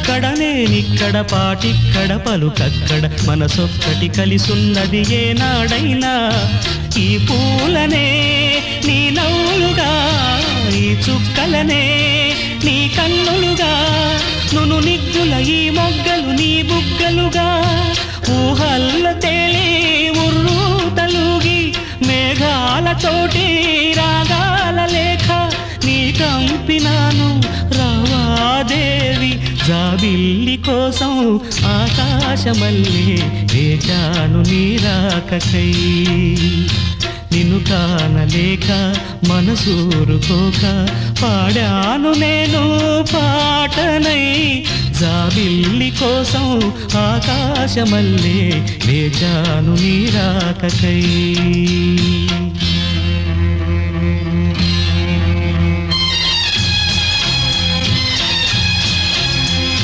నువ్వక్కడ నేనిక్కడ పాటిక్కడ పలుకక్కడ మనసొక్కటి కలిసున్నది ఏనాడైనా ఈ పూలనే నీ నవ్వులుగా ఈ చుక్కలనే నీ కన్నులుగా నును నిగ్గుల ఈ మొగ్గలు నీ బుగ్గలుగా ఊహల్ల తేలి ఉర్రు తలుగి మేఘాలతోటి రాగాల లేఖ నీ కంపినాను రావాదేవి జాబిల్లి కోసం ఆకాశమల్లే వేచాను నీ రాకకై నిన్ను కానలేక మనసూరుకోక పాడాను నేను పాటనై జాబిల్లి కోసం ఆకాశమల్లే వేచాను నీ రాకకై